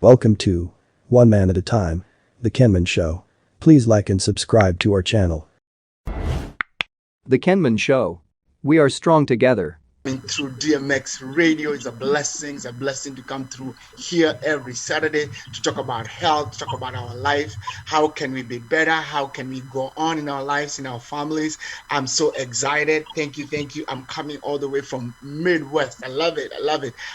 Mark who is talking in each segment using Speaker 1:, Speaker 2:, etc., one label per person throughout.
Speaker 1: Welcome to One Man at a Time, the KEMEN Show. Please like and subscribe to our channel.
Speaker 2: The KEMEN Show. We are strong together.
Speaker 3: Through DMX radio is a blessing. It's a blessing to come through here every Saturday to talk about health, to talk about our life. How can we be better? How can we go on in our lives, in our families? I'm so excited. Thank you. I'm coming all the way from Midwest. I love it.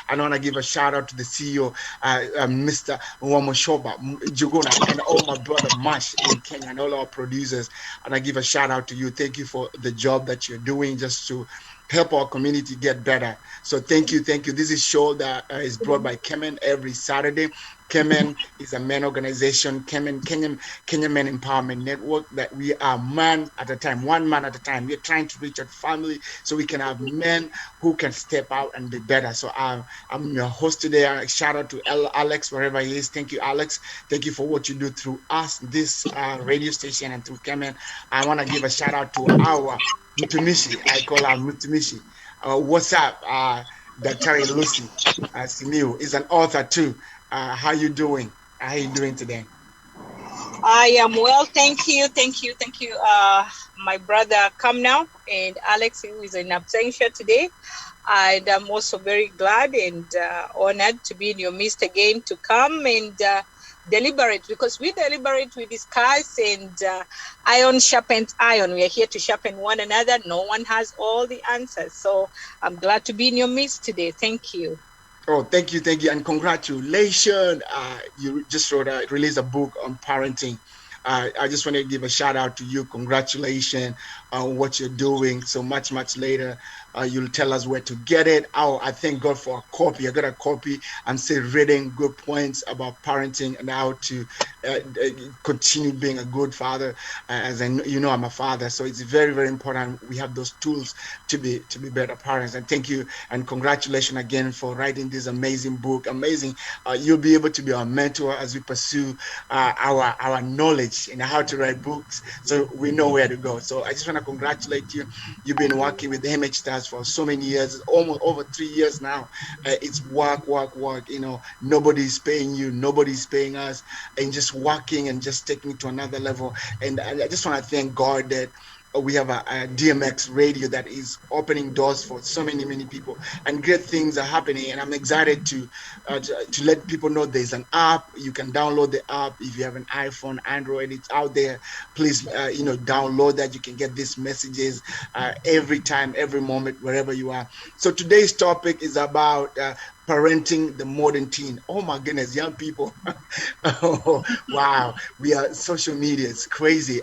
Speaker 3: I want to give a shout out to the CEO, Mr. Nwamoshoba, Juguna, and all my brother Mash in Kenya and all our producers. And I give a shout out to you. Thank you for the job that you're doing just to help our community get better. So thank you. This is a show that is brought by KEMEN every Saturday. KEMEN is a men organization, Kenya Men Empowerment Network, that we are man at a time, one man at a time. We're trying to reach out family so we can have men who can step out and be better. So I'm your host today. Shout out to Alex, wherever he is. Thank you, Alex. Thank you for what you do through us, this radio station, and through KEMEN. I want to give a shout out to our Mutumishi. I call her Mutumishi. What's up, Dr. Lucy Simiu is an author too. How you doing? How you doing today?
Speaker 4: I am well, thank you. My brother KAMNAO and Alex, who is in absentia today. And I'm also very glad and honored to be in your midst again to come and deliberate, because we deliberate, we discuss, and iron sharpens iron. We are here to sharpen one another. No one has all the answers. So I'm glad to be in your midst today. Thank you.
Speaker 3: Oh, thank you, and congratulations! You just released a book on parenting. I just want to give a shout out to you. Congratulations on what you're doing. So much later, you'll tell us where to get it. Oh, I thank God for a copy. I got a copy. I'm still reading good points about parenting and how to continue being a good father. As I know, I'm a father, so it's very, very important we have those tools to be better parents. And thank you and congratulations again for writing this amazing book. Amazing. You'll be able to be our mentor as we pursue our knowledge in how to write books, so we know where to go. So I just want to congratulate you. You've been working with the MH Stars for so many years, almost over 3 years now. It's work. Nobody's paying you, nobody's paying us, and just working and just taking it to another level. And I just want to thank God that we have a DMX radio that is opening doors for so many people, and great things are happening. And I'm excited to let people know there's an app. You can download the app if you have an iPhone, Android. It's out there. Please, download that. You can get these messages every time, every moment, wherever you are. So today's topic is about parenting the modern teen. Oh my goodness, young people. Oh, wow. We are social media. It's crazy.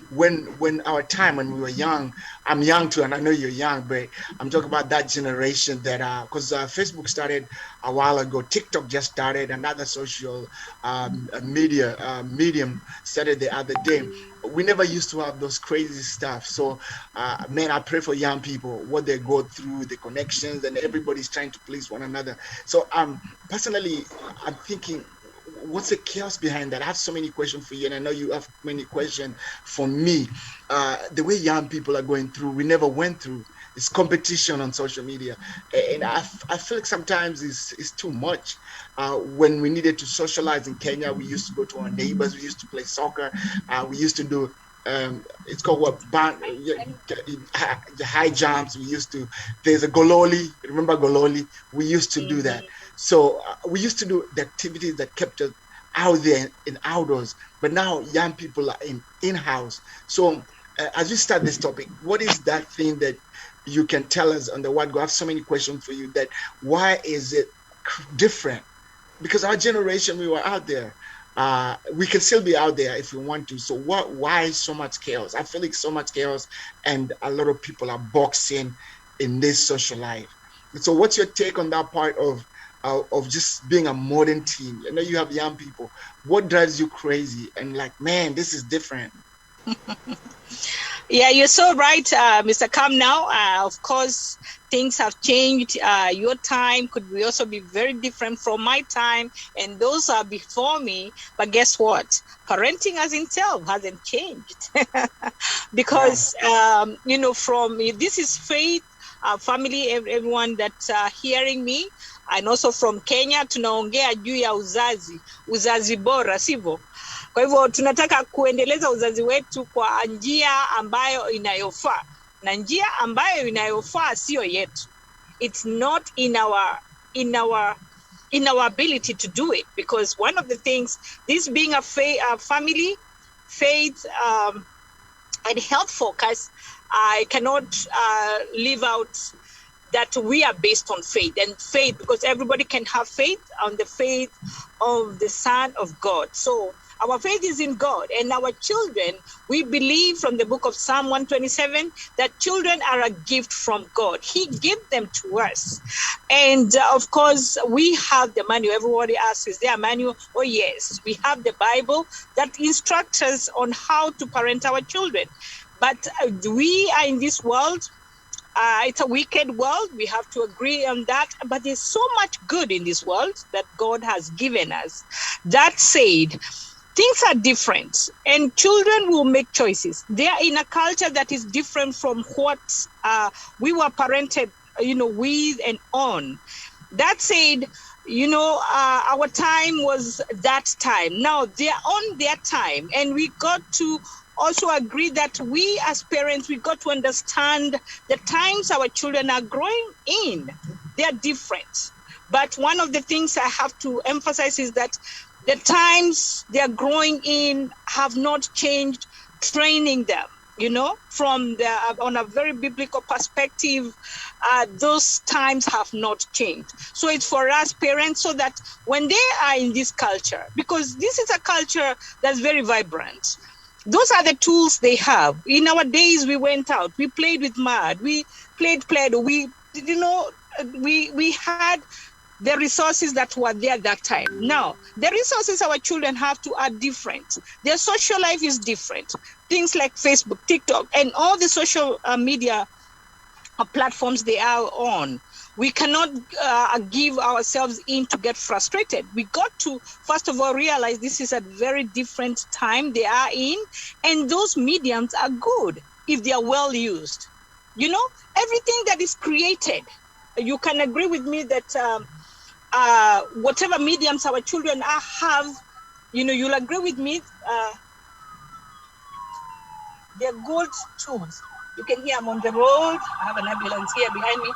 Speaker 3: When our time, when we were young, I'm young too, and I know you're young, but I'm talking about that generation that, because Facebook started a while ago, TikTok just started, another social medium started the other day. We never used to have those crazy stuff. So, man, I pray for young people, what they go through, the connections, and everybody's trying to please one another. So, personally, I'm thinking, what's the chaos behind that? I have so many questions for you, and I know you have many questions for me. The way young people are going through, we never went through. It's competition on social media, and I feel like sometimes it's too much. When we needed to socialize in Kenya, we used to go to our neighbors. We used to play soccer. We used to do it's called high jumps. There's a gololi. Remember gololi? We used to do that. So we used to do the activities that kept us out there in outdoors. But now young people are in-house. So as we start this topic, what is that thing that you can tell us on the word go? I have so many questions for you. That why is it different? Because our generation, we were out there. We can still be out there if we want to. So why so much chaos? I feel like so much chaos, and a lot of people are boxing in this social life. So what's your take on that part of just being a modern teen? I know you have young people. What drives you crazy? And like, man, this is different.
Speaker 4: Yeah, you're so right, Mr. KAMNAO. Of course, things have changed. Your time could also be very different from my time, and those are before me. But guess what? Parenting as itself hasn't changed. Because, from this is faith, family, everyone that's hearing me. and also from Kenya tunaongea juu ya uzazi bora, sivyo? Kwa hivyo tunataka kuendeleza uzazi wetu kwa njia ambayo inayofaa, na njia ambayo inayofaa sio yetu. It's not in our ability to do it, because one of the things, this being a family, faith, and health focus, I cannot leave out that we are based on faith, and faith, because everybody can have faith on the faith of the Son of God. So our faith is in God, and our children, we believe from the book of Psalm 127 that children are a gift from God. He gave them to us. And of course, we have the manual. Everybody asks, is there a manual? Oh, yes. We have the Bible that instructs us on how to parent our children. But we are in this world. It's a wicked world. We have to agree on that. But there's so much good in this world that God has given us. That said, things are different, and children will make choices. They are in a culture that is different from what we were parented, with and on. That said, our time was that time. Now they are on their time, and we got to also agree that we as parents, we got to understand the times our children are growing in. They are different. But one of the things I have to emphasize is that the times they are growing in have not changed training them, from on a very biblical perspective, those times have not changed. So it's for us parents, so that when they are in this culture, because this is a culture that's very vibrant, those are the tools they have. In our days, we went out, we played with mud, we played Play-Doh, we had the resources that were there that time. Now, the resources our children have to are different. Their social life is different. Things like Facebook, TikTok, and all the social media platforms they are on. We cannot give ourselves in to get frustrated. We got to, first of all, realize this is a very different time they are in, and those mediums are good if they are well used. Everything that is created, you can agree with me that whatever mediums our children have, you'll agree with me, they're good tools. You can hear I'm on the road. I have an ambulance here behind me,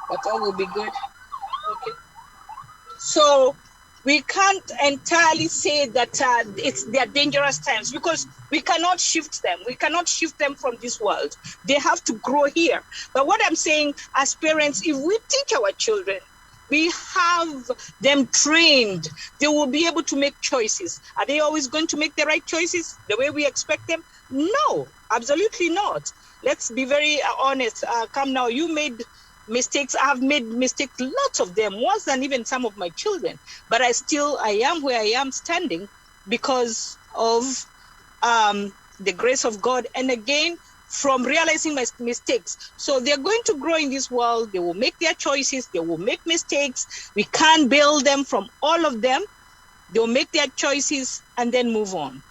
Speaker 4: but all will be good. Okay. So we can't entirely say that they're dangerous times, because we cannot shift them. We cannot shift them from this world. They have to grow here. But what I'm saying, as parents, if we teach our children, we have them trained, they will be able to make choices. Are they always going to make the right choices the way we expect them? No, absolutely not. Let's be very honest. KAMNAO, you made mistakes. I have made mistakes, lots of them, worse than even some of my children. But I am where I am standing because of the grace of God. And again, from realizing my mistakes. So they're going to grow in this world. They will make their choices. They will make mistakes. We can't bail them from all of them. They'll make their choices and then move on.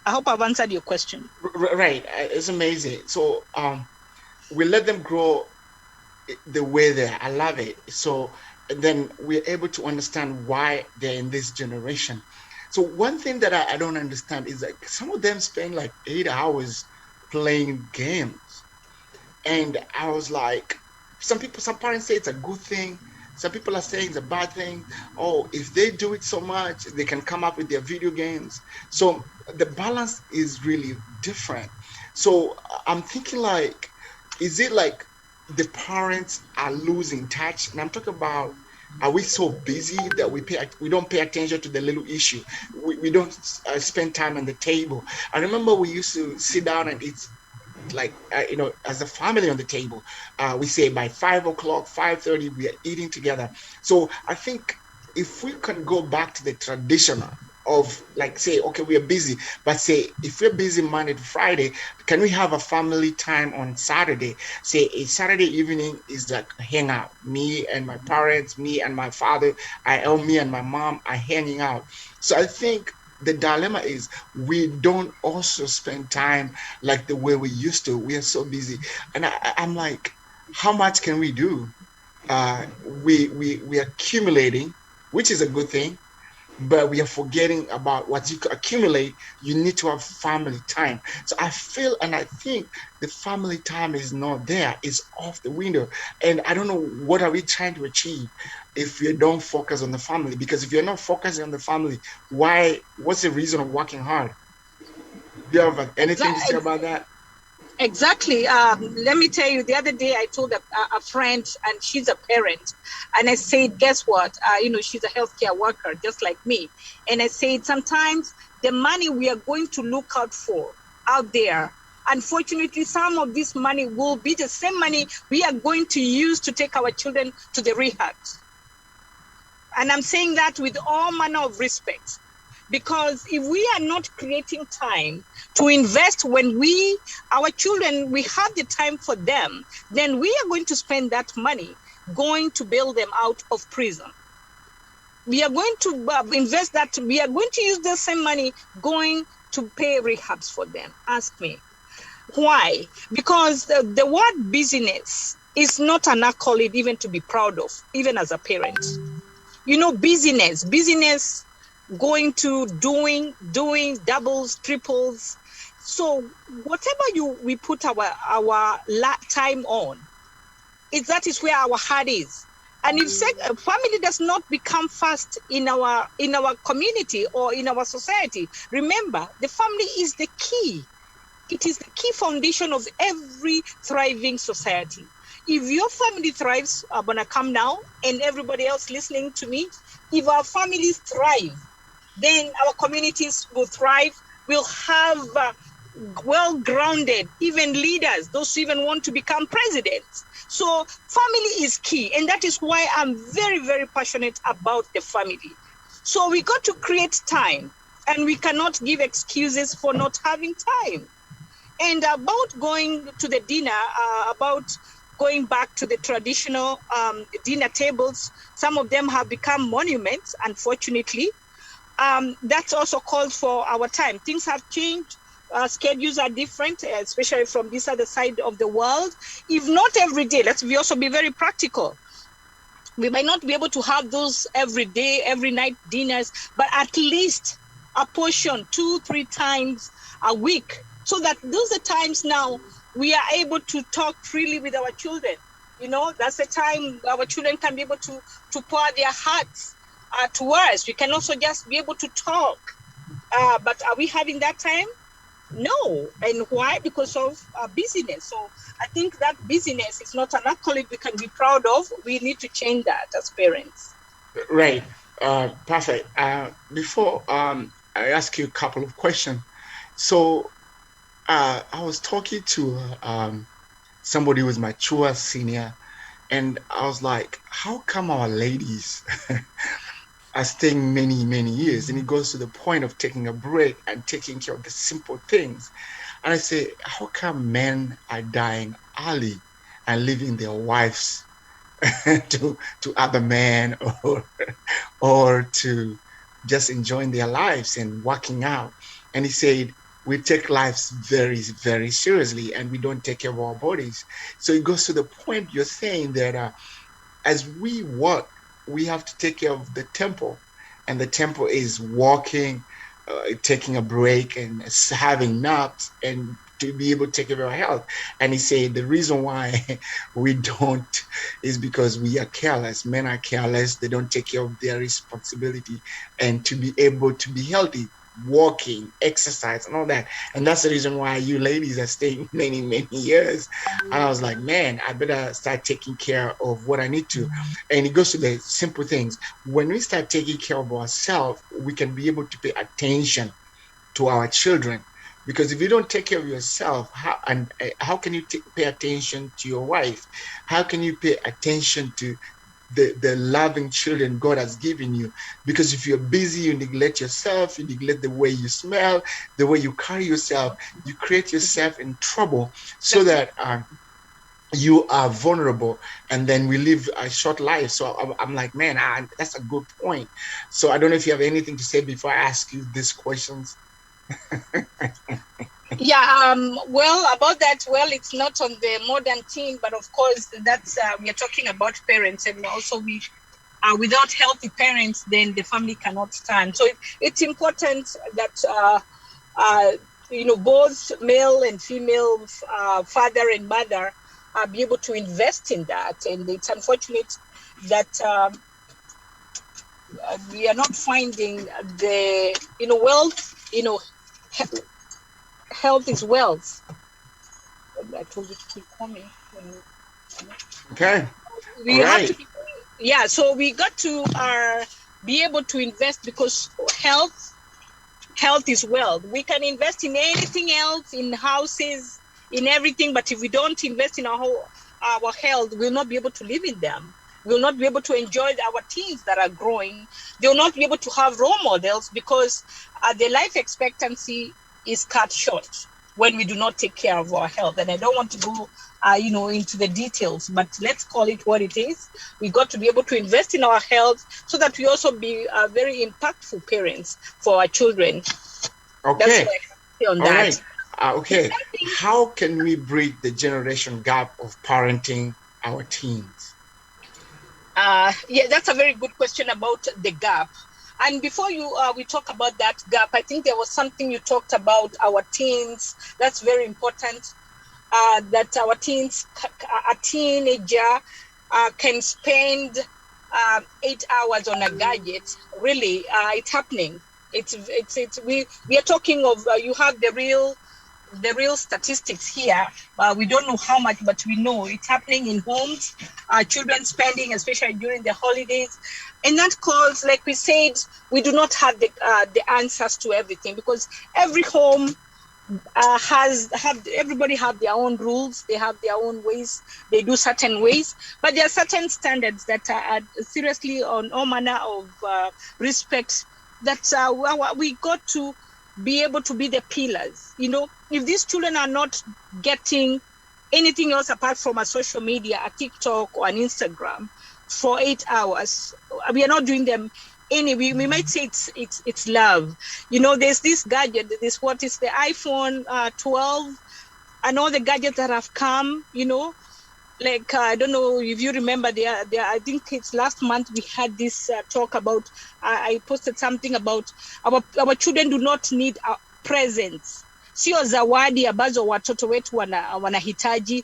Speaker 4: I hope I've answered your question.
Speaker 3: Right. It's amazing. So we let them grow the way they are. I love it. So then we're able to understand why they're in this generation. So one thing that I don't understand is like some of them spend like 8 hours playing games. And I was like, some parents say it's a good thing. Some people are saying it's a bad thing. Oh, if they do it so much, they can come up with their video games. So the balance is really different. So I'm thinking like, is it like the parents are losing touch? And I'm talking about, are we so busy that we don't pay attention to the little issue? We don't spend time on the table. I remember we used to sit down and eat, like as a family on the table. We say by 5 o'clock, 5:30, we are eating together. So I think if we can go back to the traditional of like say, okay, we are busy, but say if we're busy Monday to Friday, can we have a family time on Saturday? Say a Saturday evening is like a hangout. Me and my parents, me and my father, me and my mom are hanging out. So I think the dilemma is we don't also spend time like the way we used to. We are so busy. And I'm like, how much can we do? uh, we are accumulating, which is a good thing, but we are forgetting about what you accumulate. You need to have family time. So I feel and I think the family time is not there. It's off the window. And I don't know, what are we trying to achieve if you don't focus on the family? Because if you're not focusing on the family, what's the reason of working hard? Do you have anything to say about that?
Speaker 4: Exactly. Let me tell you, the other day I told a friend, and she's a parent, and I said, guess what? She's a healthcare worker, just like me. And I said, sometimes the money we are going to look out for out there, unfortunately, some of this money will be the same money we are going to use to take our children to the rehab. And I'm saying that with all manner of respect. Because if we are not creating time to invest when our children, we have the time for them, then we are going to spend that money going to bail them out of prison. We are going to invest that, we are going to use the same money going to pay rehabs for them. Ask me. Why? Because the word business is not an accolade even to be proud of, even as a parent. Business, going to doing doubles, triples. So whatever we put our time on, that is where our heart is. And if family does not become first in our community or in our society, remember, the family is the key. It is the key foundation of every thriving society. If your family thrives, Abona KAMNAO, and everybody else listening to me, if our families thrive, then our communities will thrive. We'll have well-grounded, even leaders, those who even want to become presidents. So family is key. And that is why I'm very, very passionate about the family. So we got to create time, and we cannot give excuses for not having time. And about going to the dinner, about going back to the traditional dinner tables, some of them have become monuments, unfortunately. That's also called for our time. Things have changed. Schedules are different, especially from this other side of the world. If not every day, let's also be very practical. We might not be able to have those every day, every night dinners, but at least a portion 2-3 times a week, so that those are times now we are able to talk freely with our children. That's the time our children can be able to pour their hearts to us. We can also just be able to talk. But are we having that time? No. And why? Because of busyness. So I think that busyness is not an accolade we can be proud of. We need to change that as parents.
Speaker 3: Right. Perfect. Before I ask you a couple of questions. So I was talking to somebody who was mature senior, and I was like, how come our ladies are staying many, many years? And it goes to the point of taking a break and taking care of the simple things. And I say, how come men are dying early and leaving their wives to other men, or to just enjoying their lives and working out? And he said, we take lives very, very seriously, and we don't take care of our bodies. So it goes to the point you're saying that as we work, we have to take care of the temple, and the temple is walking, taking a break, and having naps, and to be able to take care of our health. And he said the reason why we don't is because we are careless. Men are careless. They don't take care of their responsibility, and to be able to be healthy, walking, exercise, and all that. And that's the reason why you ladies are staying many, many years. And I was like, man, I better start taking care of what I need to. And it goes to the simple things. When we start taking care of ourselves, we can be able to pay attention to our children. Because if you don't take care of yourself, how can you pay attention to your wife? How can you pay attention to the loving children God has given you? Because if you're busy, you neglect yourself, you neglect the way you smell, the way you carry yourself, you create yourself in trouble, so that you are vulnerable, and then we live a short life. So I'm like, man, that's a good point. So I don't know if you have anything to say before I ask you these questions.
Speaker 4: Yeah, well, about that, well, it's not on the modern teen, but of course, that's we are talking about parents, and also we without healthy parents, then the family cannot stand. So it's important that both male and female, father and mother, be able to invest in that. And it's unfortunate that we are not finding the wealth. Health is wealth. I told you to keep coming.
Speaker 3: Okay.
Speaker 4: We have to. Yeah, so we got to be able to invest, because health is wealth. We can invest in anything else, in houses, in everything, but if we don't invest in our health, we'll not be able to live in them. We'll not be able to enjoy our teens that are growing. They'll not be able to have role models, because their life expectancy is cut short when we do not take care of our health. And I don't want to go into the details, but let's call it what it is. We got to be able to invest in our health so that we also be very impactful parents for our children.
Speaker 3: Okay.
Speaker 4: That's what I say on that.
Speaker 3: Right. Okay. How can we bridge the generation gap of parenting our teens?
Speaker 4: Yeah, that's a very good question about the gap. And before we talk about that gap, I think there was something you talked about our teens. That's very important. That our teens, a teenager can spend 8 hours on a gadget. Really, it's happening. We are talking of you have the real statistics here. We don't know how much, but we know it's happening in homes. Children spending, especially during the holidays, and that calls, like we said, we do not have the answers to everything, because every home everybody have their own rules. They have their own ways. They do certain ways, but there are certain standards that are seriously on all manner of respect. That we got to be able to be the pillars. If these children are not getting anything else apart from a social media, a TikTok or an Instagram for 8 hours, we are not doing them any. We might say it's love. There's this gadget. What is the iPhone 12 and all the gadgets that have come. Like I don't know if you remember. There. I think it's last month we had this talk about. I posted something about our children do not need presents. Sio zawadi ambazo watoto wetu wanahitaji.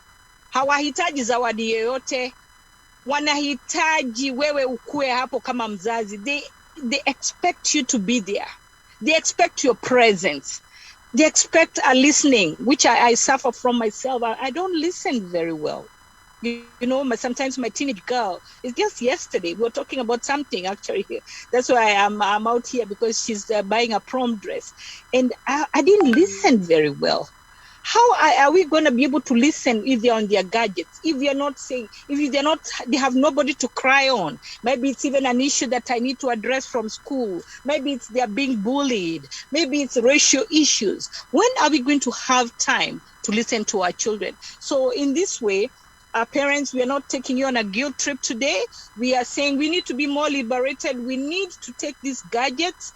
Speaker 4: Hawahitaji zawadi yoyote. Wanahitaji wewe ukue hapo kama mzazi. They expect you to be there. They expect your presence. They expect a listening, which I suffer from myself. I don't listen very well. Sometimes my teenage girl, it's just yesterday, we were talking about something actually here. That's why I'm out here, because she's buying a prom dress. And I didn't listen very well. How are we going to be able to listen if they're on their gadgets? If they're not saying, they have nobody to cry on. Maybe it's even an issue that I need to address from school. Maybe it's they're being bullied. Maybe it's racial issues. When are we going to have time to listen to our children? So in this way, our parents, we are not taking you on a guilt trip today. We are saying we need to be more liberated. We need to take these gadgets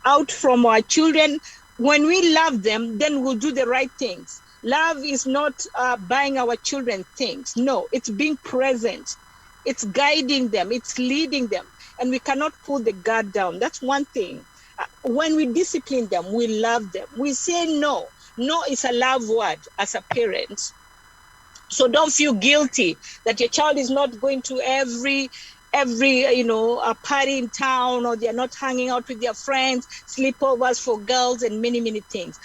Speaker 4: out from our children. When we love them, then we'll do the right things. Love is not buying our children things. No, it's being present. It's guiding them. It's leading them. And we cannot pull the guard down. That's one thing. When we discipline them, we love them. We say no. No is a love word as a parent. So don't feel guilty that your child is not going to every a party in town, or they're not hanging out with their friends, sleepovers for girls, and many, many things.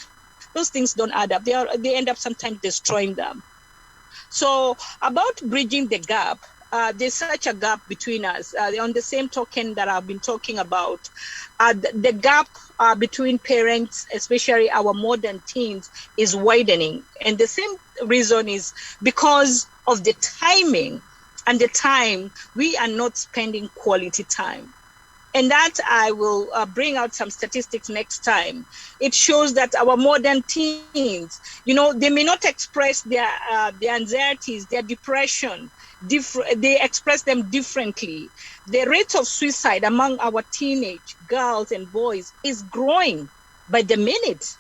Speaker 4: Those things don't add up. They end up sometimes destroying them. So about bridging the gap, there's such a gap between us. On the same token that I've been talking about, the gap between parents, especially our modern teens, is widening. And the same reason is because of the timing and the time we are not spending quality time. And that I will bring out some statistics next time. It shows that our modern teens, they may not express their anxieties, their depression. They express them differently. The rate of suicide among our teenage girls and boys is growing by the minute.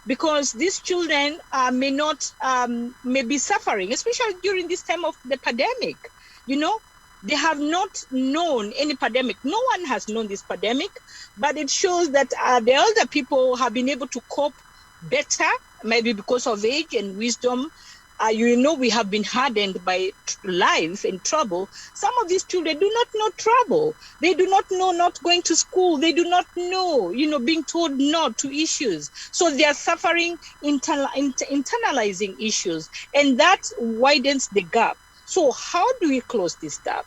Speaker 4: because these children may be suffering, especially during this time of the pandemic. They have not known any pandemic. No one has known this pandemic, but it shows that the elder people have been able to cope better, maybe because of age and wisdom. We have been hardened by life and trouble. Some of these children do not know trouble. They do not know not going to school. They do not know, being told no to issues. So they are suffering internalizing issues, and that widens the gap. So how do we close this gap?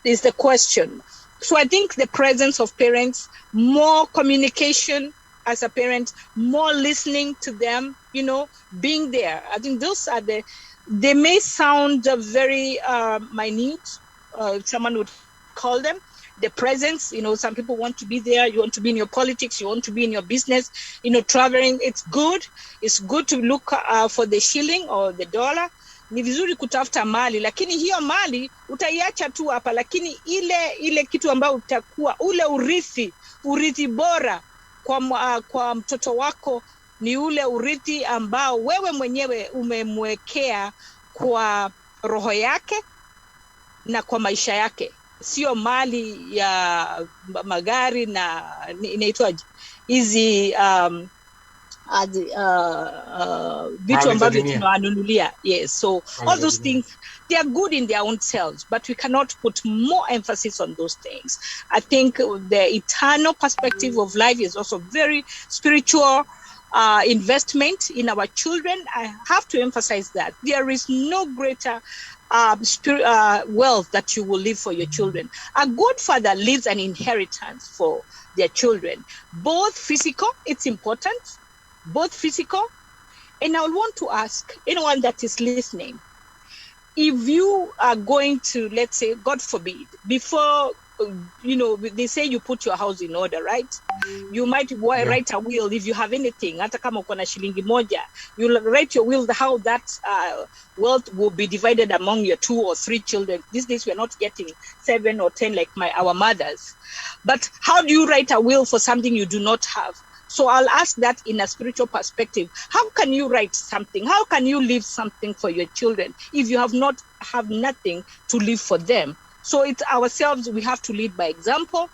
Speaker 4: Is the question. So I think the presence of parents, more communication as a parent, more listening to them, being there. I think those are they may sound very minute, someone would call them. The presence, some people want to be there. You want to be in your politics. You want to be in your business, traveling. It's good. It's good to look for the shilling or the dollar. Ni vizuri kutafuta mali, lakini hiyo mali utaiacha tu hapa, lakini ile kitu ambayo utakuwa ule urithi bora kwa mtoto wako ni ule urithi ambao wewe mwenyewe umemwekea kwa roho yake na kwa maisha yake, sio mali ya magari na inaitwaje hizi vitu ambavyo tunawanunulia. Yes, so all those things, they are good in their own selves, but we cannot put more emphasis on those things. I think the eternal perspective of life is also very spiritual investment in our children. I have to emphasize that there is no greater wealth that you will leave for your children. A good father leaves an inheritance for their children, both physical, it's important, both physical. And I want to ask anyone that is listening, if you are going to, let's say, God forbid, before, they say you put your house in order, right? You might write a will if you have anything. Hata kama uko na shilingi moja, you'll write your will, how that wealth will be divided among your 2 or 3 children. These days we're not getting 7 or 10 like our mothers. But how do you write a will for something you do not have? So I'll ask that in a spiritual perspective. How can you write something? How can you leave something for your children if you have nothing to leave for them? So it's ourselves, we have to lead by example,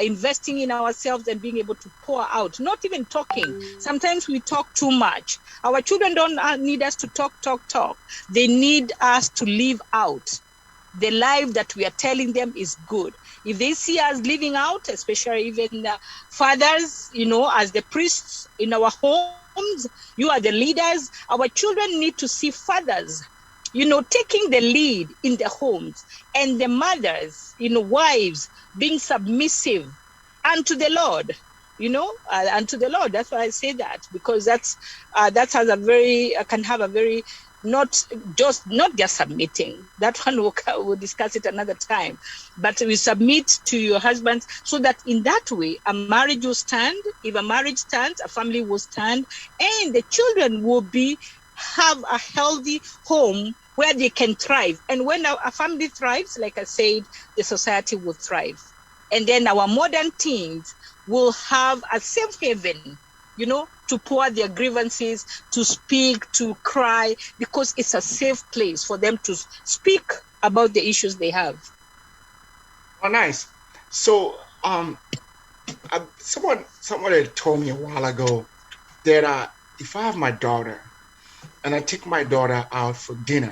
Speaker 4: investing in ourselves and being able to pour out, not even talking. Sometimes we talk too much. Our children don't need us to talk. They need us to live out. The life that we are telling them is good. If they see us living out, especially even fathers, as the priests in our homes, you are the leaders. Our children need to see fathers, taking the lead in the homes, and the mothers, wives being submissive unto the Lord, unto the Lord. That's why I say that, because that has can have a very, not just submitting. That one we'll discuss it another time. But we submit to your husbands, so that in that way a marriage will stand. If a marriage stands, a family will stand, and the children will have a healthy home where they can thrive. And when a family thrives, like I said, the society will thrive. And then our modern teens will have a safe haven, to pour their grievances, to speak, to cry, because it's a safe place for them to speak about the issues they have.
Speaker 3: Oh, nice. So, someone had told me a while ago that if I have my daughter and I take my daughter out for dinner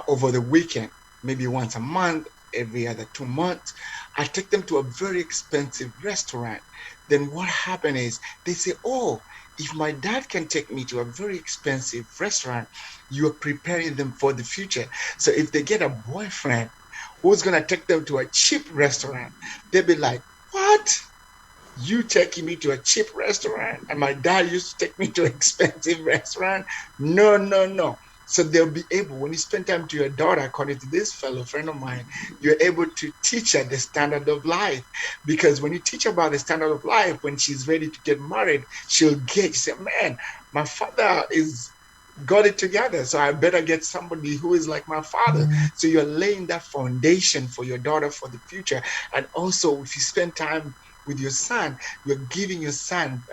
Speaker 3: over the weekend, maybe once a month, every other 2 months, I take them to a very expensive restaurant. Then what happened is they say, oh, if my dad can take me to a very expensive restaurant, you are preparing them for the future. So if they get a boyfriend who's going to take them to a cheap restaurant, they'll be like, what? You taking me to a cheap restaurant? And my dad used to take me to an expensive restaurant? No. So they'll be able, when you spend time to your daughter, according to this fellow friend of mine, you're able to teach her the standard of life. Because when you teach her about the standard of life, when she's ready to get married, she'll say, man, my father got it together, so I better get somebody who is like my father. So you're laying that foundation for your daughter for the future. And also, if you spend time with your son. You're giving your son,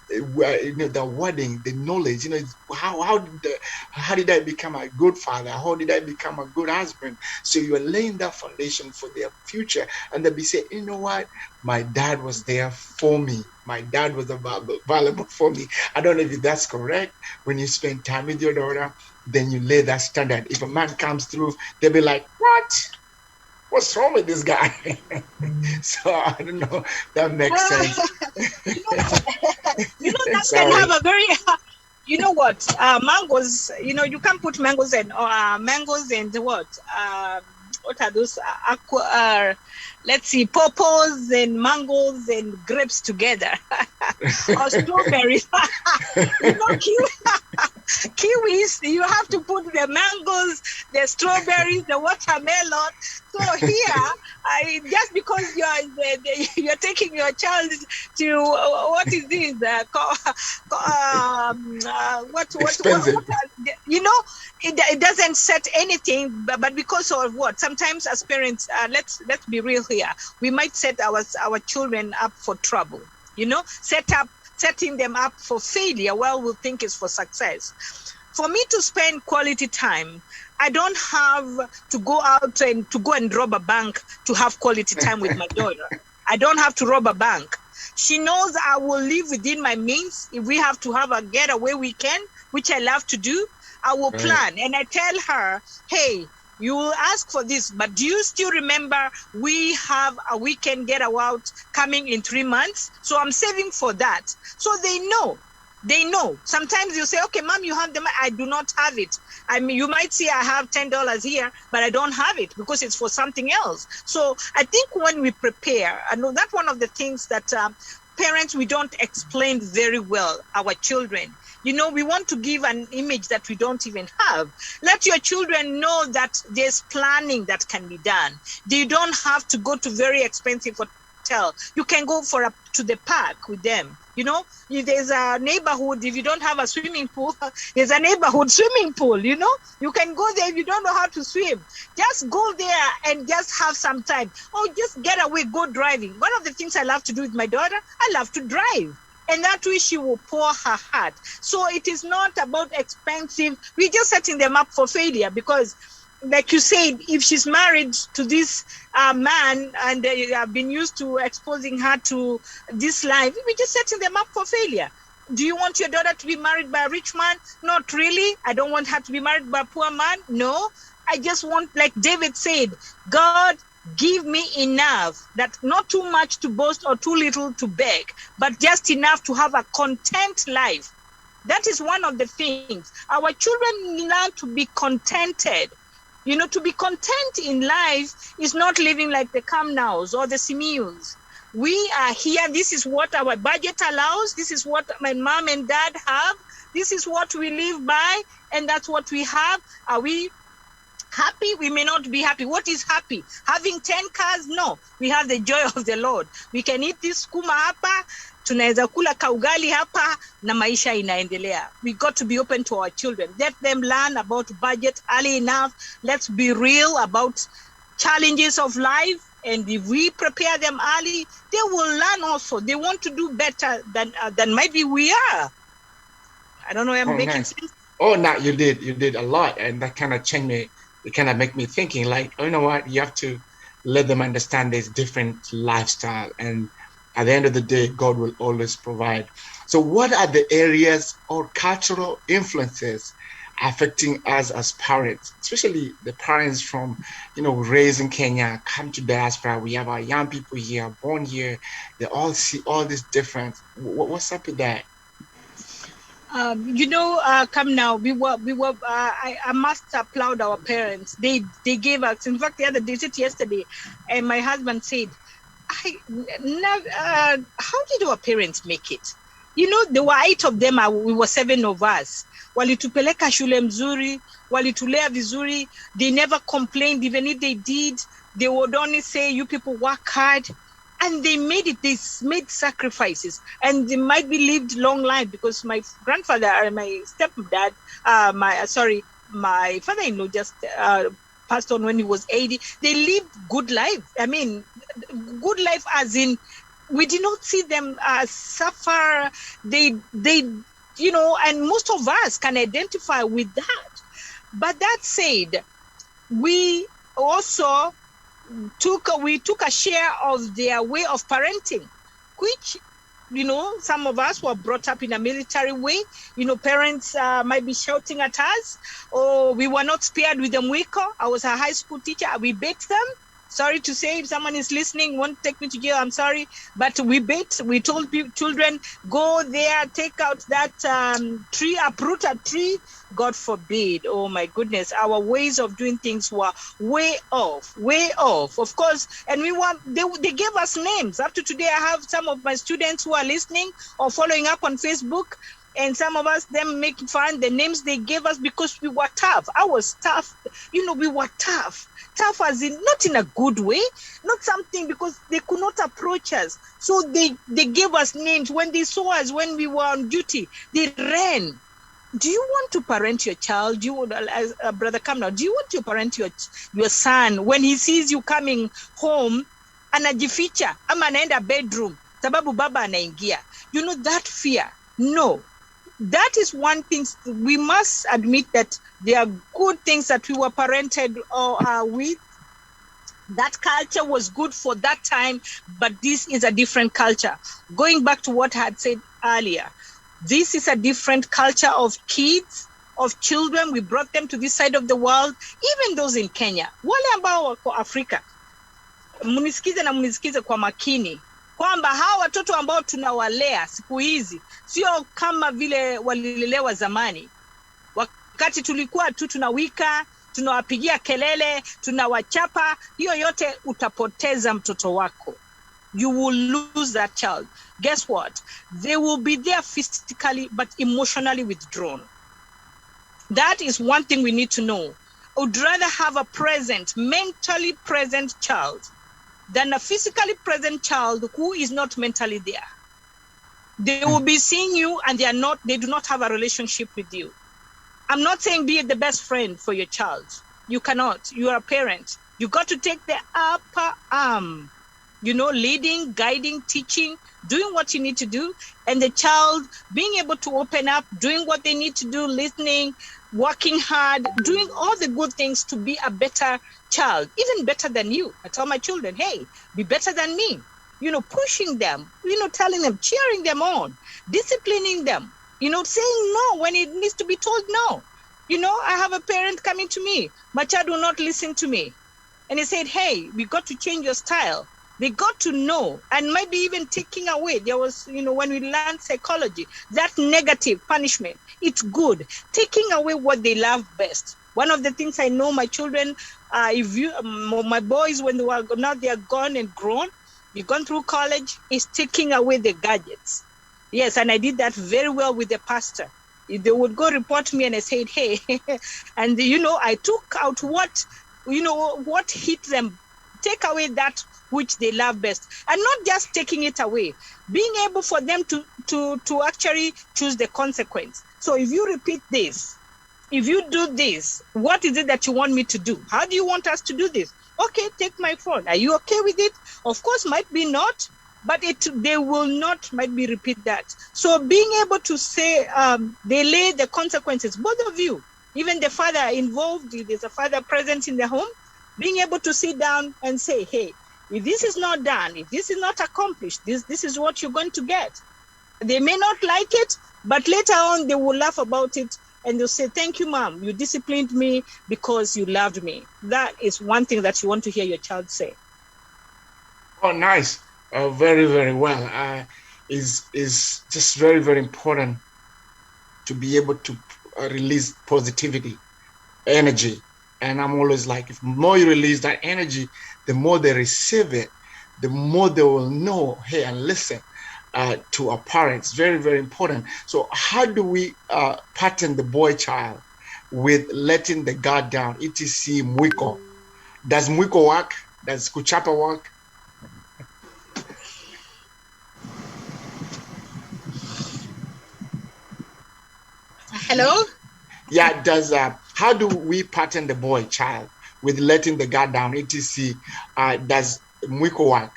Speaker 3: the wording, the knowledge. How did I become a good father? How did I become a good husband? So you're laying that foundation for their future, and they'll be saying, you know what, my dad was there for me. My dad was available for me. I don't know if that's correct. When you spend time with your daughter, then you lay that standard. If a man comes through, they'll be like, what? What's wrong with this guy? So I don't know. That makes sense.
Speaker 4: That can have a very, you know what? Mangoes. You can't put mangoes and what are those? Let's see, pawpaws and mangoes and grapes together, or strawberries. Kiwis. You have to put the mangoes, the strawberries, the watermelon. So here, just because you're taking your child to what is this?
Speaker 3: Expensive.
Speaker 4: It doesn't set anything, but because of what? Sometimes as parents, let's be real here. We might set our children up for trouble. Setting them up for failure, we'll think is for success. For me to spend quality time, I don't have to go out and rob a bank to have quality time with my daughter. I don't have to rob a bank. She knows I will live within my means. If we have to have a getaway weekend, which I love to do, I will plan. And I tell her, hey, you will ask for this, but do you still remember we have a weekend getaway coming in 3 months? So I'm saving for that. So they know. Sometimes you say, okay, mom, you have the money. I do not have it. I mean, you might see I have $10 here, but I don't have it because it's for something else. So I think when we prepare, I know that's one of the things that parents, we don't explain very well our children. We want to give an image that we don't even have. Let your children know that there's planning that can be done. They don't have to go to very expensive hotel. You can go to the park with them. If there's a neighborhood, if you don't have a swimming pool, there's a neighborhood swimming pool, you can go there if you don't know how to swim. Just go there and just have some time. Or just get away, go driving. One of the things I love to do with my daughter, I love to drive. And that way she will pour her heart. So it is not about expensive. We're just setting them up for failure because, like you said, if she's married to this man and they have been used to exposing her to this life, we're just setting them up for failure. Do you want your daughter to be married by a rich man? Not really. I don't want her to be married by a poor man. No. I just want, like David said, God, give me enough, that not too much to boast or too little to beg, but just enough to have a content life. That is one of the things. Our children learn to be contented. To be content in life is not living like the KAMNAOs or the Simius. We are here. This is what our budget allows. This is what my mom and dad have. This is what we live by, and that's what we have. Are we happy? We may not be happy. What is happy? Having 10 cars? No. We have the joy of the Lord. We can eat this skuma hapa, tunaweza kula kaugali hapa, na maisha inaendelea. We got to be open to our children. Let them learn about budget early enough. Let's be real about challenges of life. And if we prepare them early, they will learn also. They want to do better than maybe we are. I don't know if I'm making sense.
Speaker 3: Oh, no, you did a lot. And that kind of changed me. It kind of make me thinking like, oh, you know what? You have to let them understand there's different lifestyle. And at the end of the day, God will always provide. So what are the areas or cultural influences affecting us as parents, especially the parents from, raised in Kenya, come to diaspora? We have our young people here, born here. They all see all this difference. What's up with that?
Speaker 4: KAMNAO, we were. I must applaud our parents. They gave us. In fact, the other day, yesterday, and my husband said, how did our parents make it? There were 8 of them. We were 7 of us. Walitupeleka shule mzuri, walitulea vizuri. They never complained. Even if they did, they would only say, "You people work hard." And they made it, they made sacrifices, and they might be lived long life because my grandfather, my stepdad, my father-in-law just passed on when he was 80. They lived good life. I mean, good life as in we did not see them suffer. They, and most of us can identify with that. But that said, we also took a share of their way of parenting, which, some of us were brought up in a military way. Parents might be shouting at us, or we were not spared with the mwiko. I was a high school teacher. We beat them. Sorry to say, if someone is listening, won't take me to jail, I'm sorry. But we told children, go there, take out that tree, uproot a tree. God forbid. Oh my goodness. Our ways of doing things were way off. Of course. And they gave us names. Up to today, I have some of my students who are listening or following up on Facebook. And some of us, them making fun, the names they gave us because we were tough. I was tough. We were tough. Tough as in, not in a good way, not something because they could not approach us. So they gave us names. When they saw us, when we were on duty, they ran. Do you want to parent your child? Do you want, as Brother KAMNAO, do you want to parent your son when he sees you coming home, anajificha, ama anaenda bedroom, sababu baba anaingia? That fear. No. That is one thing we must admit, that there are good things that we were parented with. That culture was good for that time, but this is a different culture. Going back to what I had said earlier, this is a different culture of kids, of children. We brought them to this side of the world, even those in Kenya. Wale ambao wako Afrika, munisikize kwa makini, kwamba hawa watoto ambao tunawalea siku hizi sio kama vile walilelewa zamani. Wakati tulikuwa tu tunawika, tunawapigia kelele, tunawachapa, hiyo yote utapoteza mtoto wako. You will lose that child. Guess what? They will be there physically but emotionally withdrawn. That is one thing we need to know. I would rather have a present, mentally present child than a physically present child who is not mentally there. They will be seeing you and they do not have a relationship with you. I'm not saying be the best friend for your child. You cannot. You are a parent. You got to take the upper arm, leading, guiding, teaching, doing what you need to do, and the child being able to open up, doing what they need to do, listening, working hard, doing all the good things to be a better child, even better than you. I tell my children, hey, be better than me. Pushing them, telling them, cheering them on, disciplining them, saying no when it needs to be told no. I have a parent coming to me, my child will not listen to me. And he said, hey, we got to change your style. They got to know, and maybe even taking away. There was, when we learned psychology, that negative punishment, it's good. Taking away what they love best. One of the things I know my children, my boys, when now they are gone and grown, you've gone through college, is taking away the gadgets. Yes, and I did that very well with the pastor. They would go report me and I said, hey, and I took out what hit them, take away that which they love best, and not just taking it away, being able for them to actually choose the consequence. So if you repeat this, if you do this, what is it that you want me to do? How do you want us to do this? Okay, take my phone. Are you okay with it? Of course, might be not, but they will not, might be repeat that. So being able to say, they lay the consequences, both of you, even the father involved, if there's a father present in the home, being able to sit down and say, hey, if this is not done, if this is not accomplished, this is what you're going to get. They may not like it, but later on they will laugh about it and they'll say, thank you, Mom. You disciplined me because you loved me. That is one thing that you want to hear your child say.
Speaker 3: Oh, nice. Very, very well. Is just very, very important to be able to release positivity, energy. And I'm always like, if more you release that energy, the more they receive it, the more they will know, hey, and listen to our parents. Very, very important. So how do we pattern the boy child with letting the guard down, etc. mwiko? Does mwiko work? Does kuchapa work?
Speaker 4: Hello?
Speaker 3: Yeah, how do we pattern the boy child with letting the guard down, etc.? Does mwiko work?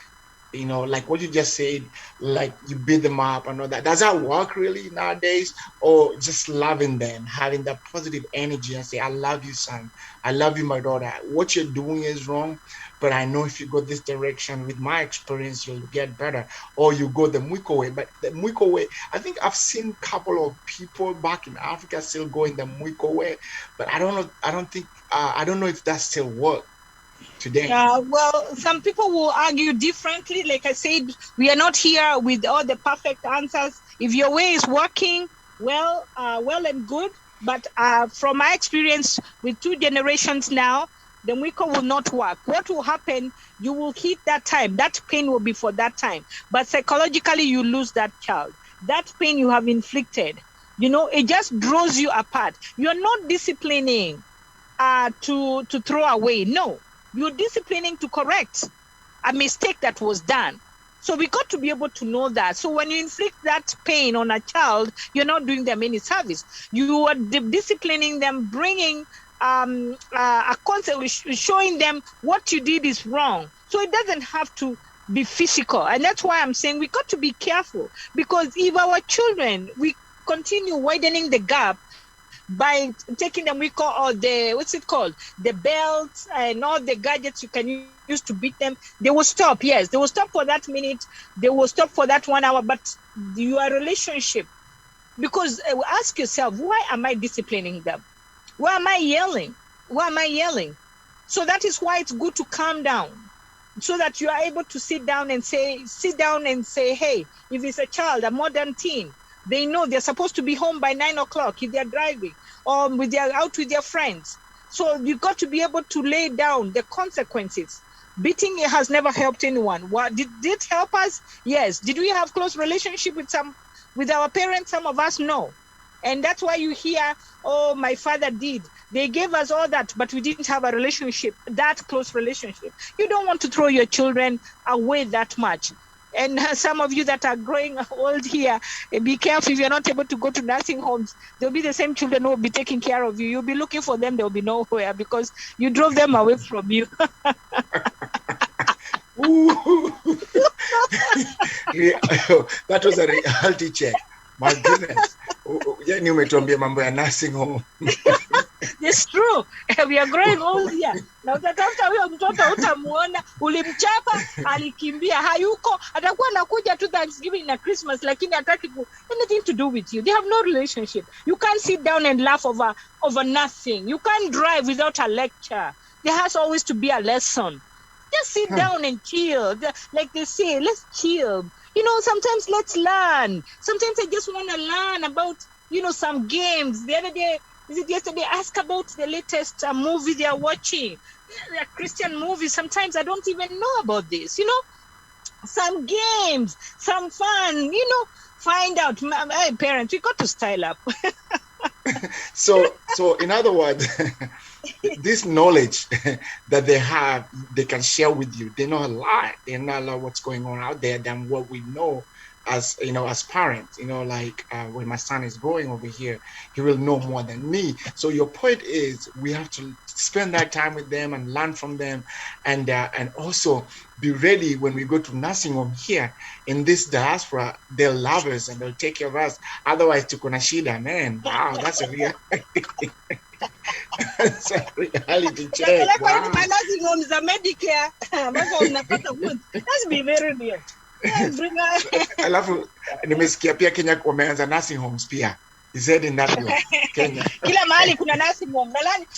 Speaker 3: like what you just said, like you beat them up and all that. Does that work really nowadays? Or just loving them, having that positive energy and say, I love you, son. I love you, my daughter. What you're doing is wrong, but I know if you go this direction with my experience, you'll get better. Or you go the Mwiko way. But the Mwiko way, I think I've seen a couple of people back in Africa still going the Mwiko way, but I don't know. I don't know if that still works today.
Speaker 4: Well, some people will argue differently. Like I said, we are not here with all the perfect answers. If your way is working, well and good. But from my experience with 2 generations now, the Mwiko will not work. What will happen, you will hit that time. That pain will be for that time. But psychologically, you lose that child. That pain you have inflicted, it just draws you apart. You're not disciplining to throw away. No. You're disciplining to correct a mistake that was done. So we got to be able to know that. So when you inflict that pain on a child, you're not doing them any service. You are disciplining them, bringing a concept, showing them what you did is wrong. So it doesn't have to be physical. And that's why I'm saying we got to be careful. Because if our children, we continue widening the gap, by taking them, we call the belts and all the gadgets you can use to beat them, they will stop. Yes, they will stop for that minute, they will stop for that 1 hour, but your relationship, because ask yourself, why am I disciplining them? Why am I yelling? So that is why it's good to calm down, so that you are able to sit down and say, hey, if it's a child, a modern teen, they know they're supposed to be home by 9 o'clock if they're driving or out with their friends. So you've got to be able to lay down the consequences. Beating has never helped anyone. What did it help us? Yes. Did we have close relationship with our parents? Some of us, no. And that's why you hear, oh, my father did. They gave us all that, but we didn't have a relationship, that close relationship. You don't want to throw your children away that much. And some of you that are growing old here, be careful if you're not able to go to nursing homes. There'll be the same children who will be taking care of you. You'll be looking for them. They'll be nowhere because you drove them away from you.
Speaker 3: That was a reality check. My goodness. Yani umetuambia mambo ya nursing home.
Speaker 4: It's true. We are growing old here. Na utatafuta huyo mtoto utamuona, ulimchapa, alikimbia, hayuko, atakuwa anakuja tu Thanksgiving na Christmas, lakini hataki anything to do with you. They have no relationship. You can't sit down and laugh over nothing. You can't drive without a lecture. There has always to be a lesson. Just sit down and chill. Like they say, let's chill. Sometimes let's learn. Sometimes I just want to learn about, some games. The other day, yesterday, ask about the latest movie they are watching. They're Christian movies. Sometimes I don't even know about this, Some games, some fun, find out. Hey, parents, we got to style up.
Speaker 3: So in other words, this knowledge that they have, they can share with you. They know a lot. They know a lot what's going on out there than what we know as as parents. Like when my son is growing over here, he will know more than me. So your point is we have to spend that time with them and learn from them, and also be ready when we go to nursing home here in this diaspora. They'll love us and they'll take care of us. Otherwise, tuko na shida, man. Wow, that's a real. That's a reality check. Wow.
Speaker 4: Let's be very real.
Speaker 3: Alafu nimesikia pia Kenya wameanza nursing homes pia. Is it in that way? Kenya.
Speaker 4: Kila mahali kuna nursing home.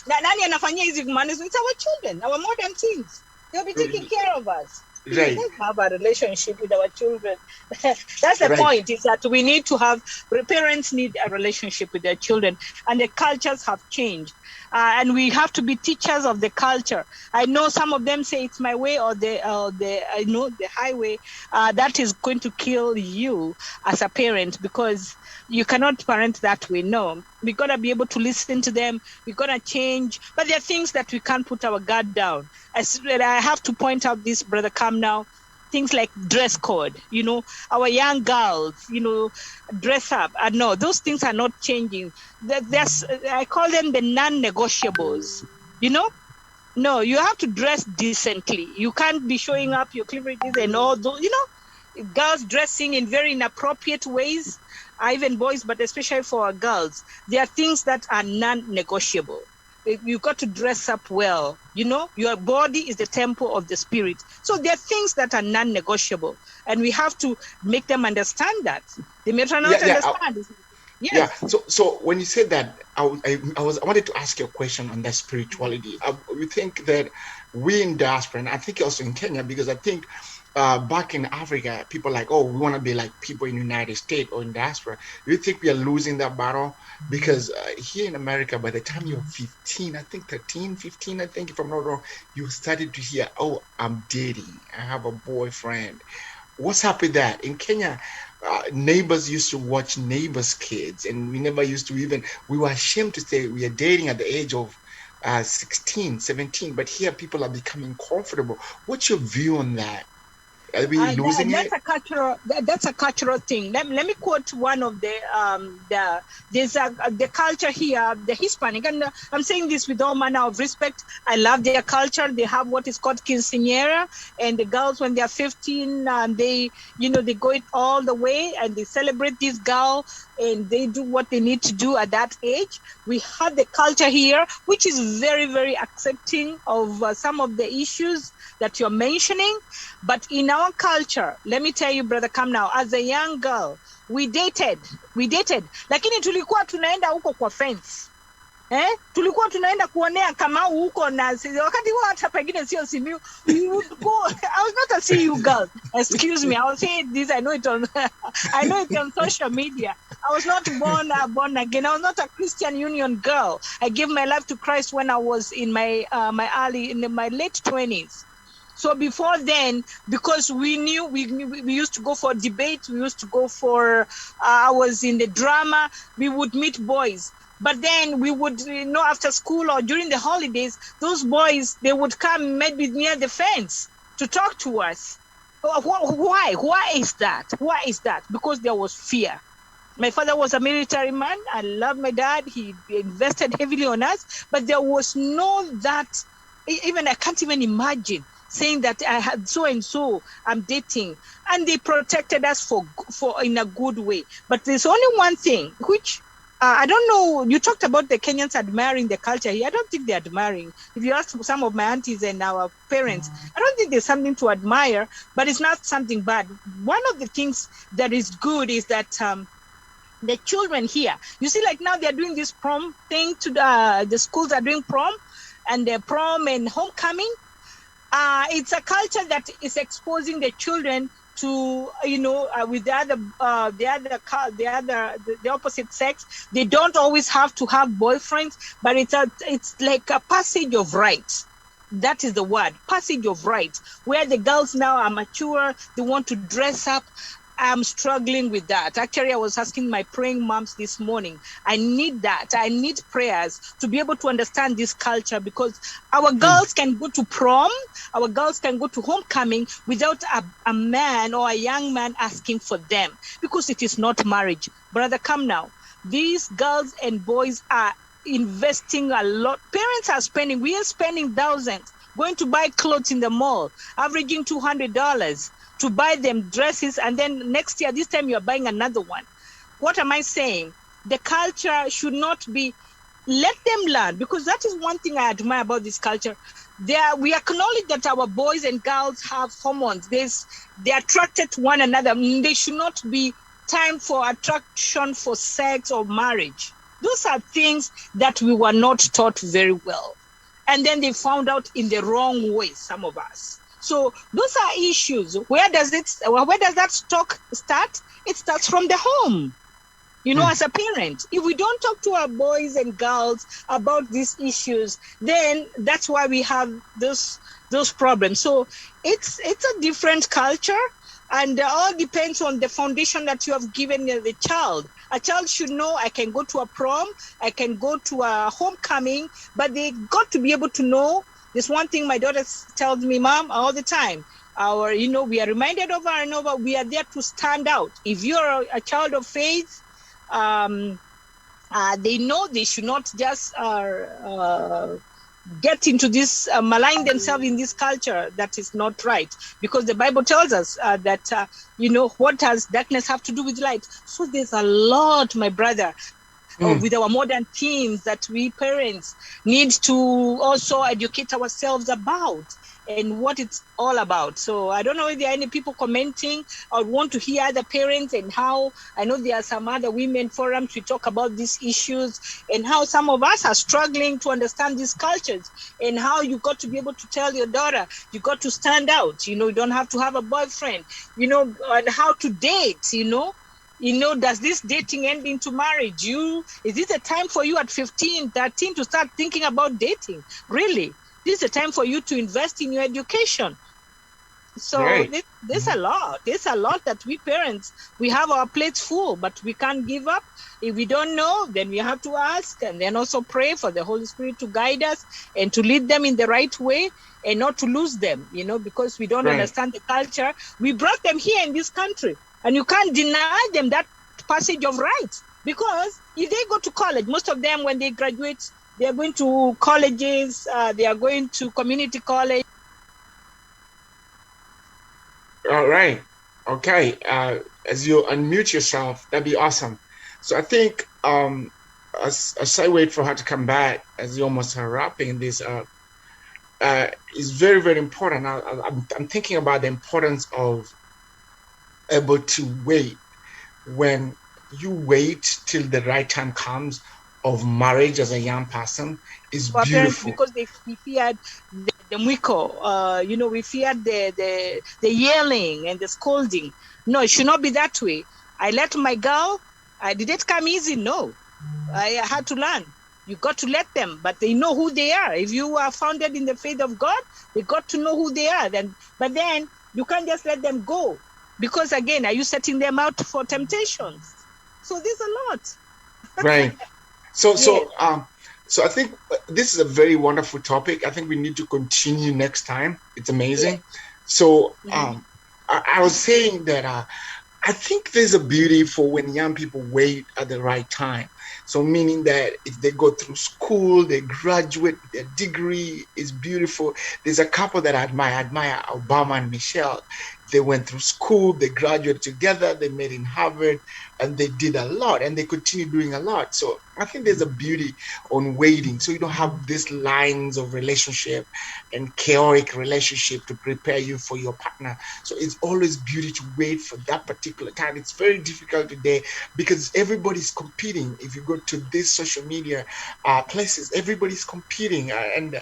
Speaker 4: Nani anafanyia hizi management? It's our children, our modern teens. They'll be taking care of us.
Speaker 3: Right.
Speaker 4: We have a relationship with our children. That's the point, is that we need to have, parents need a relationship with their children, and the cultures have changed. And we have to be teachers of the culture. I know some of them say it's my way or the highway. That is going to kill you as a parent, because you cannot parent that way. No, we gotta be able to listen to them. We gotta change, but there are things that we can't put our guard down. I have to point out this, Brother KAMNAO. Things like dress code, our young girls, dress up. No, those things are not changing. I call them the non-negotiables, No, you have to dress decently. You can't be showing up your cleavages and all those, girls dressing in very inappropriate ways, even boys, but especially for our girls. There are things that are non-negotiable. You got to dress up well. Your body is the temple of the spirit. So there are things that are non-negotiable, and we have to make them understand that. They may not understand.
Speaker 3: Yes. Yeah. So when you said that, I wanted to ask you a question on that spirituality. We think that we in diaspora, and I think also in Kenya, because I think back in Africa, people are like, oh, we want to be like people in the United States or in diaspora. Do you think we are losing that battle? Because here in America, by the time you're 15, I think 13, 15, I think, if I'm not wrong, you started to hear, oh, I'm dating, I have a boyfriend. What's up with that? In Kenya, neighbors used to watch neighbors' kids, and we never used to we were ashamed to say we are dating at the age of 16, 17, but here people are becoming comfortable. What's your view on that? Are we losing
Speaker 4: it? That's a cultural thing. Let me quote one of the culture here, the Hispanic, and I'm saying this with all manner of respect. I love their culture. They have what is called quinceañera, and the girls, when they are 15, they go it all the way, and they celebrate this girl, and they do what they need to do at that age. We have the culture here, which is very, very accepting of some of the issues that you're mentioning. But in our culture, let me tell you, Brother KAMNAO, as a young girl, we dated, lakini tulikuwa tunaenda huko kwa fence. Tulikuwa tunaenda kuonea KAMNAO huko, na wakati huo hata pengine sio Simiyu, we would go. I was not a CU girl. Excuse me, I will say this. I know it on social media. I was not born again. I was not a Christian Union girl. I gave my life to Christ when I was in my late 20s. So before then, because we knew we used to go for debate, we used to go for, I was in the drama, we would meet boys. But then we would, after school or during the holidays, those boys, they would come maybe near the fence to talk to us. Why? Why is that? Why is that? Because there was fear. My father was a military man. I love my dad. He invested heavily on us. But there was that, even I can't even imagine saying that I had so and so, I'm dating, and they protected us for in a good way. But there's only one thing which I don't know. You talked about the Kenyans admiring the culture here. I don't think they're admiring. If you ask some of my aunties and our parents, I don't think there's something to admire, but it's not something bad. One of the things that is good is that the children here, you see, like now they're doing this prom thing. The schools are doing prom, and the prom and homecoming. It's a culture that is exposing the children to, with the opposite sex. They don't always have to have boyfriends, but it's like a passage of rights. That is the word, passage of rights, where the girls now are mature, they want to dress up. I'm struggling with that. Actually, I was asking my praying moms this morning. I need that. I need prayers to be able to understand this culture, because our girls can go to prom, our girls can go to homecoming without a man or a young man asking for them, because it is not marriage. Brother KAMNAO, these girls and boys are investing a lot. Parents are spending, we are spending thousands going to buy clothes in the mall, averaging $200. To buy them dresses, and then next year, this time you're buying another one. What am I saying? The culture should not be, let them learn, because that is one thing I admire about this culture. We acknowledge that our boys and girls have hormones. They're attracted to one another. They should not be time for attraction for sex or marriage. Those are things that we were not taught very well. And then they found out in the wrong way, some of us. So those are issues. Where does that stock start? It starts from the home. As a parent, if we don't talk to our boys and girls about these issues, then that's why we have those problems. So it's a different culture, and all depends on the foundation that you have given the child. A child should know, I can go to a prom, I can go to a homecoming, but they got to be able to know. There's one thing my daughter tells me, Mom, all the time. We are reminded over and over, we are there to stand out. If you're a child of faith, they know they should not just get into this, malign themselves in this culture that is not right. Because the Bible tells us that, what does darkness have to do with light? So there's a lot, my brother, with our modern teens that we parents need to also educate ourselves about and what it's all about. So I don't know if there are any people commenting or want to hear other parents and how, I know there are some other women forums we talk about these issues and how some of us are struggling to understand these cultures and how you got to be able to tell your daughter, you got to stand out, you don't have to have a boyfriend, and how to date, does this dating end into marriage? Is this a time for you at 15, 13 to start thinking about dating? Really? This is a time for you to invest in your education. So right. There's a lot. There's a lot that we parents, we have our plates full, but we can't give up. If we don't know, then we have to ask and then also pray for the Holy Spirit to guide us and to lead them in the right way and not to lose them, because we don't understand the culture. We brought them here in this country and you can't deny them that passage of rights, because if they go to college, most of them, when they graduate, they are going to colleges, they are going to community college.
Speaker 3: All right. Okay. As you unmute yourself, that'd be awesome. So I think as I wait for her to come back, as you almost are wrapping this up, is very, very important. I'm thinking about the importance of able to wait. When you wait till the right time comes of marriage as a young person is beautiful.
Speaker 4: Because we feared the mwiko, we feared the yelling and the scolding. No, it should not be that way. I let my girl, did it come easy? No, I had to learn. You got to let them, but they know who they are. If you are founded in the faith of God, they got to know who they are. But then you can't just let them go, because again, are you setting them out for temptations? So there's a lot.
Speaker 3: Right. So I think this is a very wonderful topic. I think we need to continue next time. It's amazing. Yeah. So I was saying that I think there's a beauty for when young people wait at the right time. So meaning that if they go through school, they graduate, their degree is beautiful. There's a couple that I admire Obama and Michelle. They went through school, they graduated together, they met in Harvard, and they did a lot, and they continue doing a lot. So I think there's a beauty on waiting. So you don't have these lines of relationship and chaotic relationship to prepare you for your partner. So it's always beauty to wait for that particular time. It's very difficult today because everybody's competing. If you go to these social media places, everybody's competing. And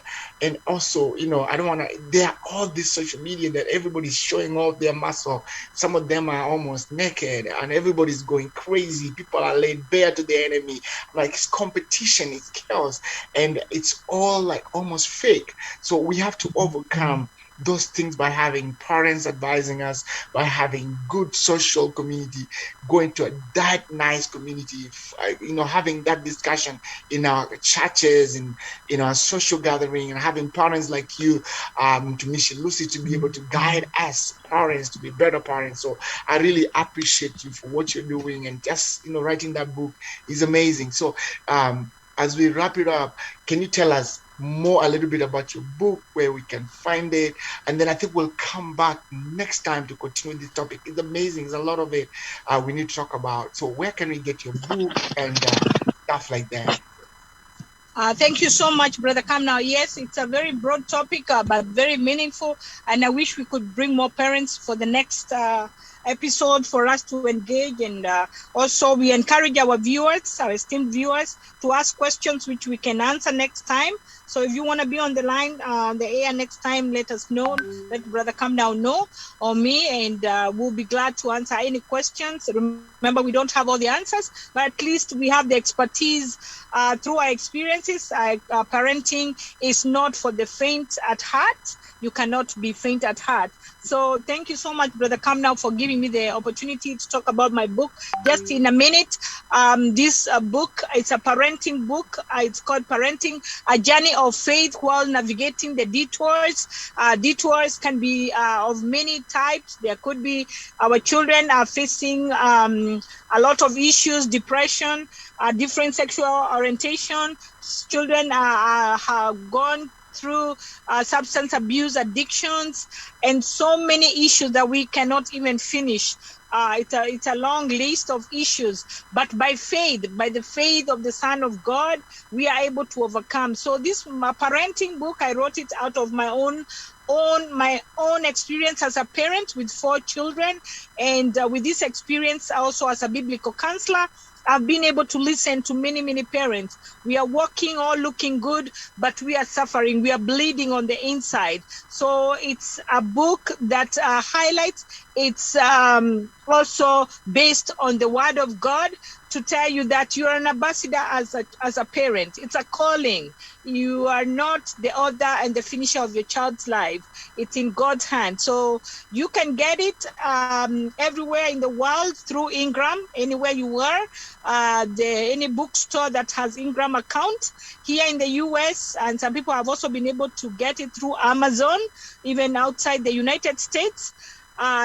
Speaker 3: also, I don't want to, there are all this social media that everybody's showing off their muscle. Some of them are almost naked and everybody's going crazy. People are laid bare to the enemy. Like it's competition, it's chaos, and it's all like almost fake. So we have to overcome those things by having parents advising us, by having good social community, going to that nice community, having that discussion in our churches, in our social gathering, and having parents like you, to Michelle Lucy, to be able to guide us parents to be better parents. So I really appreciate you for what you're doing, and just writing that book is amazing. So as we wrap it up, can you tell us a little bit about your book, where we can find it, and then I think we'll come back next time to continue this topic. It's amazing. There's a lot of it we need to talk about. So where can we get your book and stuff like that?
Speaker 4: Thank you so much, Brother KAMNAO. Yes, it's a very broad topic, but very meaningful, and I wish we could bring more parents for the next episode for us to engage. And also we encourage our viewers, our esteemed viewers, to ask questions which we can answer next time. So if you want to be on the line, the air next time, let us know. Let Brother KAMNAO know, or me, and we'll be glad to answer any questions. Remember, we don't have all the answers, but at least we have the expertise through our experiences. Parenting is not for the faint at heart. You cannot be faint at heart. So thank you so much, Brother KAMNAO, for giving me the opportunity to talk about my book. Just in a minute, this book, it's a parenting book. It's called Parenting, A Journey of Faith While Navigating the Detours. Detours can be of many types. There could be our children are facing a lot of issues, depression, different sexual orientation. Children have gone through substance abuse, addictions, and so many issues that we cannot even finish. It's a long list of issues, but by faith, by the faith of the Son of God, we are able to overcome. So this parenting book, I wrote it out of my own experience as a parent with 4 children, and with this experience also as a biblical counselor, I've been able to listen to many parents. We are walking, all looking good, but we are suffering. We are bleeding on the inside. So it's a book that highlights. It's also based on the Word of God to tell you that you are an ambassador as a parent. It's a calling. You are not the author and the finisher of your child's life. It's in God's hand. So you can get it everywhere in the world through Ingram, anywhere you are. Any bookstore that has Ingram account here in the US, and some people have also been able to get it through Amazon, even outside the United States.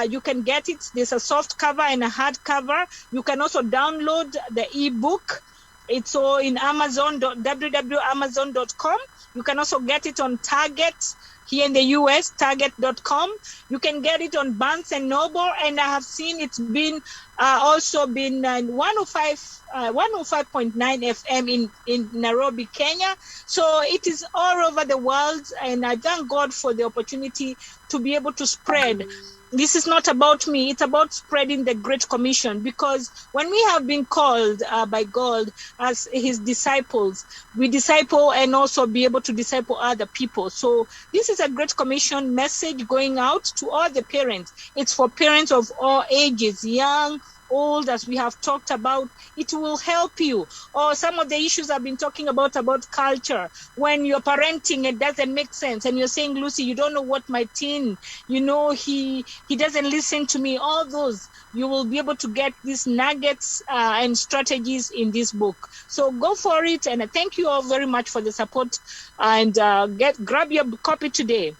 Speaker 4: You can get it. There's a soft cover and a hard cover. You can also download the ebook. It's all in www.amazon.com. You can also get it on Target here in the US, target.com. You can get it on Barnes and Noble, and I have seen it's been also been 105.9 FM in Nairobi, Kenya. So it is all over the world, and I thank God for the opportunity to be able to spread. This is not about me. It's about spreading the Great Commission, because when we have been called by God as his disciples, we disciple and also be able to disciple other people. So this is a Great Commission message going out to all the parents. It's for parents of all ages, young, old, as we have talked about. It will help you. Or some of the issues I've been talking about culture. When you're parenting, it doesn't make sense. And you're saying, Lucy, you don't know what my teen, he doesn't listen to me. All those, you will be able to get these nuggets and strategies in this book. So go for it. And I thank you all very much for the support. And grab your copy today.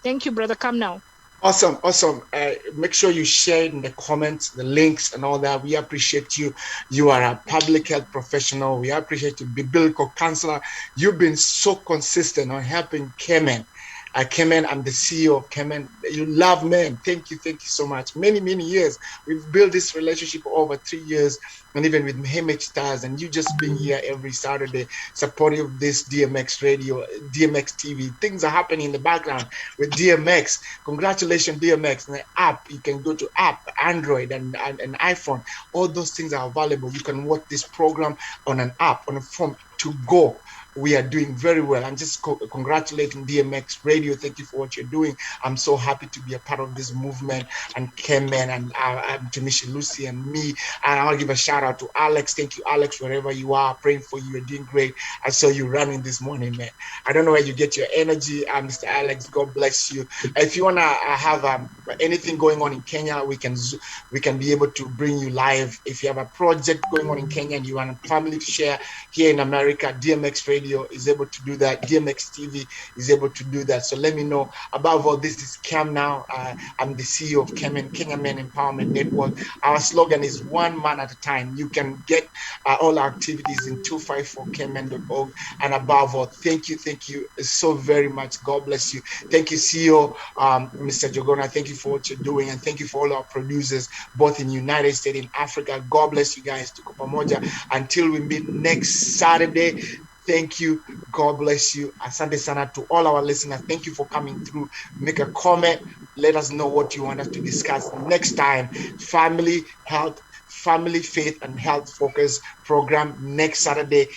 Speaker 4: Thank you, Brother KAMNAO.
Speaker 3: Awesome. Make sure you share in the comments, the links and all that. We appreciate you. You are a public health professional. We appreciate you, biblical counselor. You've been so consistent on helping KEMEN. KEMEN, I'm the CEO of KEMEN. You love men. Thank you so much. Many years. We've built this relationship over 3 years, and even with MH Stars, and you just being here every Saturday supporting of this DMX radio, DMX TV. Things are happening in the background with DMX. Congratulations, DMX. And the app, you can go to app, Android and iPhone. All those things are available. You can watch this program on an app, on a phone to go. We are doing very well. I'm just congratulating DMX Radio. Thank you for what you're doing. I'm so happy to be a part of this movement, and KEMEN and Tanisha, Lucy, and me. And I'll give a shout out to Alex. Thank you, Alex, wherever you are. Praying for you. You're doing great. I saw you running this morning, man. I don't know where you get your energy, Mr. Alex. God bless you. If you wanna have anything going on in Kenya, we can be able to bring you live. If you have a project going on in Kenya and you want a family to share here in America, DMX Radio is able to do that. DMX TV is able to do that. So let me know. Above all, this is KAMNAO. I'm the CEO of KEMEN, Kenya Men Empowerment Network. Our slogan is one man at a time. You can get all our activities in 254kemen.org. And above all, thank you so very much. God bless you. Thank you, CEO Mr. Jogona. Thank you for what you're doing, and thank you for all our producers, both in the United States and Africa. God bless you guys. Tuko pamoja until we meet next Saturday. Thank you. God bless you. Asante sana to all our listeners. Thank you for coming through. Make a comment. Let us know what you want us to discuss next time. Family, health, family, faith, and health focus program next Saturday.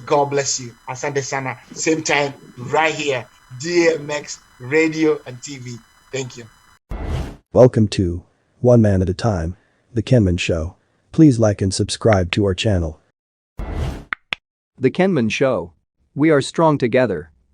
Speaker 3: God bless you. Asante sana. Same time, right here. DMX Radio and TV. Thank you.
Speaker 1: Welcome to One Man at a Time, the KEMEN Show. Please like and subscribe to our channel.
Speaker 2: The KEMEN Show. We are strong together.